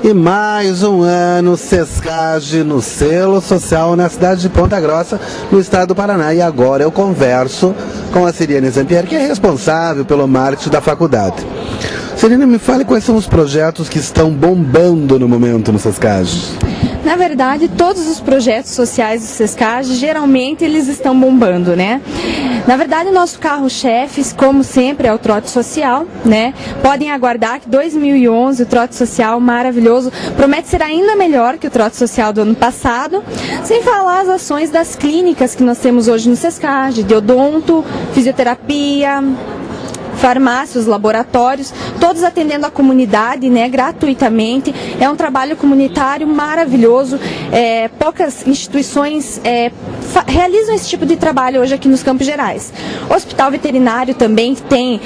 E mais um ano Sescage no selo social na cidade de Ponta Grossa, no estado do Paraná. E agora eu converso com a Siriane Zampieri, que é responsável pelo marketing da faculdade. Siriane, me fale quais são os projetos que estão bombando no momento no Sescage. Na verdade, todos os projetos sociais do Sescage, geralmente eles estão bombando, né? Na verdade, o nosso carro-chefe, como sempre, é o trote social, né? Podem aguardar que 2011, o trote social maravilhoso, promete ser ainda melhor que o trote social do ano passado, sem falar as ações das clínicas que nós temos hoje no Sescage, de odonto, fisioterapia, farmácias, laboratórios, todos atendendo a comunidade, né, gratuitamente. É um trabalho comunitário maravilhoso. Poucas instituições realizam esse tipo de trabalho hoje aqui nos Campos Gerais. O Hospital Veterinário também tem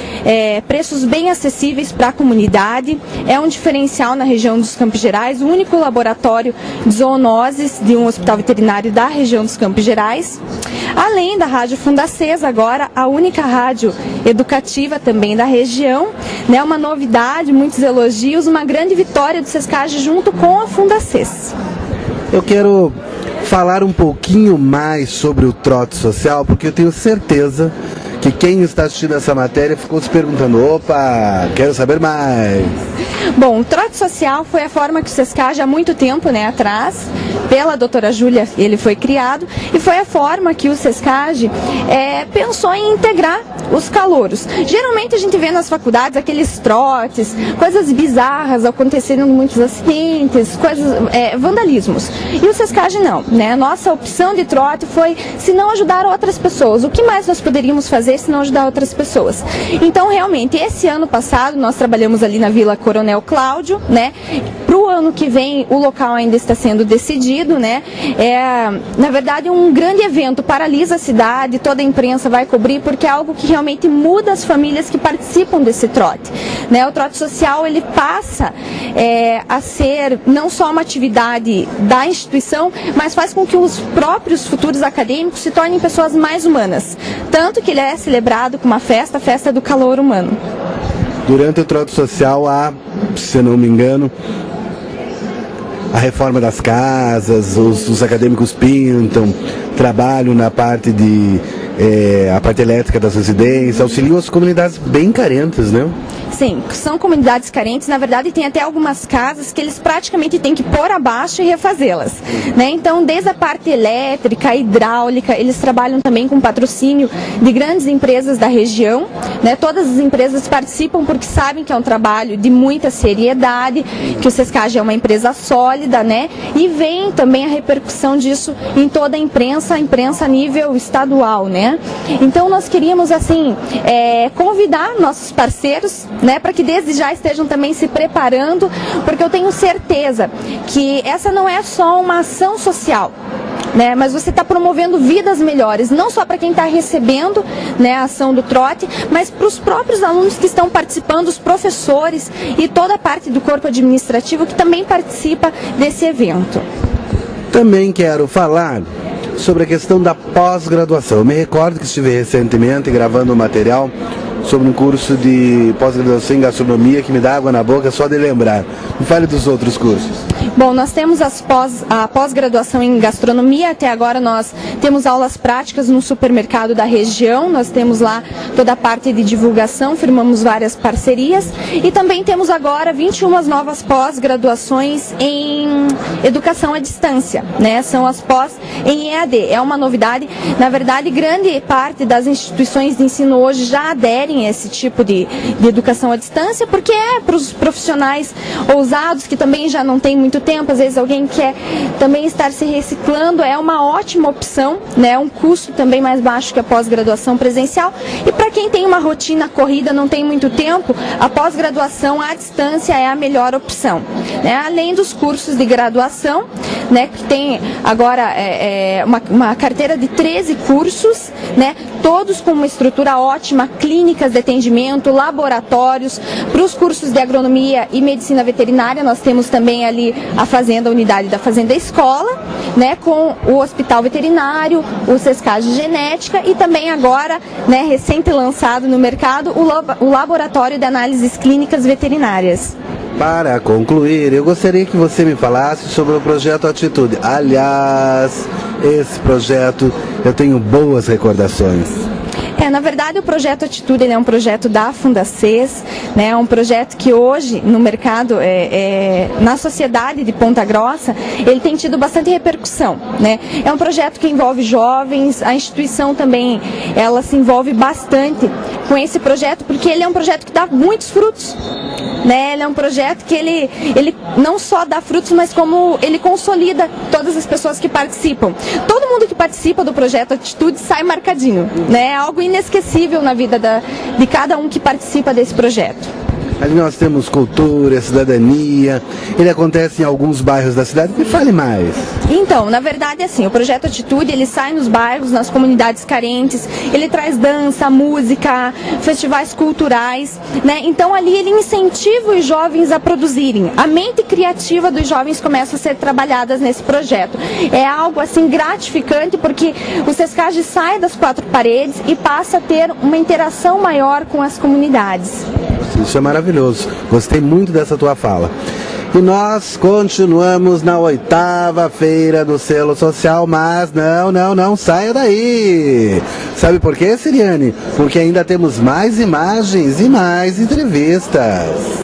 preços bem acessíveis para a comunidade. É um diferencial na região dos Campos Gerais, o único laboratório de zoonoses de um hospital veterinário da região dos Campos Gerais. Além da Rádio Fundacesa, agora a única rádio educativa também da região, né? Uma novidade, muitos elogios, uma grande vitória do Sescage junto com a Fundacesa. Eu quero falar um pouquinho mais sobre o trote social, porque eu tenho certeza que quem está assistindo essa matéria ficou se perguntando, opa, quero saber mais. Bom, o trote social foi a forma que o Sescage há muito tempo, né, atrás, pela doutora Júlia, ele foi criado, e foi a forma que o Sescage pensou em integrar os calouros. Geralmente a gente vê nas faculdades aqueles trotes, coisas bizarras acontecendo, muitos acidentes, vandalismos. E o Sescage não, né? Nossa opção de trote foi, se não ajudar outras pessoas, o que mais nós poderíamos fazer se não ajudar outras pessoas? Então, realmente, esse ano passado nós trabalhamos ali na Vila Coronel Cláudio, né? Para o ano que vem o local ainda está sendo decidido, né? Na verdade, um grande evento, paralisa a cidade, toda a imprensa vai cobrir, porque é algo que realmente muda as famílias que participam desse trote, né? O trote social, ele passa a ser não só uma atividade da instituição, mas faz com que os próprios futuros acadêmicos se tornem pessoas mais humanas, tanto que ele é celebrado com uma festa, a festa do calor humano. Durante o trote social há, se eu não me engano, a reforma das casas, os acadêmicos pintam, trabalham na parte a parte elétrica das residências, auxiliam as comunidades bem carentes, né? Sim, são comunidades carentes, na verdade tem até algumas casas que eles praticamente têm que pôr abaixo e refazê-las, né? Então, desde a parte elétrica, hidráulica, eles trabalham também com patrocínio de grandes empresas da região, né? Todas as empresas participam porque sabem que é um trabalho de muita seriedade, que o Sescage é uma empresa sólida, né? E vem também a repercussão disso em toda a imprensa a nível estadual, né? Então, nós queríamos, assim, convidar nossos parceiros, né, para que desde já estejam também se preparando, porque eu tenho certeza que essa não é só uma ação social, né, mas você está promovendo vidas melhores, não só para quem está recebendo, né, a ação do trote, mas para os próprios alunos que estão participando, os professores e toda a parte do corpo administrativo que também participa desse evento. Também quero falar sobre a questão da pós-graduação. Eu me recordo que estive recentemente gravando um material sobre um curso de pós-graduação em gastronomia que me dá água na boca só de lembrar. Me fale dos outros cursos. Bom, nós temos a pós-graduação em gastronomia. Até agora nós temos aulas práticas no supermercado da região. Nós temos lá toda a parte de divulgação, firmamos várias parcerias. E também temos agora 21 novas pós-graduações em educação à distância, né? São as pós em EAD. É uma novidade. Na verdade, grande parte das instituições de ensino hoje já aderem a esse tipo de educação à distância, porque é para os profissionais ousados que também já não têm muito tempo, às vezes alguém quer também estar se reciclando, é uma ótima opção, né? Um custo também mais baixo que a pós-graduação presencial. E para quem tem uma rotina corrida, não tem muito tempo, a pós-graduação à distância é a melhor opção, né? Além dos cursos de graduação, né, que tem agora uma carteira de 13 cursos, né, todos com uma estrutura ótima, clínicas de atendimento, laboratórios. Para os cursos de agronomia e medicina veterinária, nós temos também ali a fazenda, a unidade da fazenda escola, né, com o hospital veterinário, o Sescage Genética e também agora, né, recente lançado no mercado, o laboratório de análises clínicas veterinárias. Para concluir, eu gostaria que você me falasse sobre o projeto Atitude. Aliás, esse projeto eu tenho boas recordações. Na verdade, o projeto Atitude ele é um projeto da Fundacês, né? É um projeto que hoje, no mercado, na sociedade de Ponta Grossa, ele tem tido bastante repercussão, né? É um projeto que envolve jovens, a instituição também, ela se envolve bastante com esse projeto, porque ele é um projeto que dá muitos frutos, né? Ele é um projeto que ele não só dá frutos, mas como ele consolida todas as pessoas que participam. Todo mundo que participa do projeto Atitude sai marcadinho, né? É algo inesquecível na vida de cada um que participa desse projeto. Ali nós temos cultura, cidadania, ele acontece em alguns bairros da cidade. Me fale mais. Então, na verdade, assim, o projeto Atitude, ele sai nos bairros, nas comunidades carentes, ele traz dança, música, festivais culturais, né? Então ali ele incentiva os jovens a produzirem. A mente criativa dos jovens começa a ser trabalhada nesse projeto. É algo, assim, gratificante, porque o Sescage sai das quatro paredes e passa a ter uma interação maior com as comunidades. Isso é maravilhoso. Gostei muito dessa tua fala. E nós continuamos na 8ª feira do selo social, mas não saia daí. Sabe por quê, Siriane? Porque ainda temos mais imagens e mais entrevistas.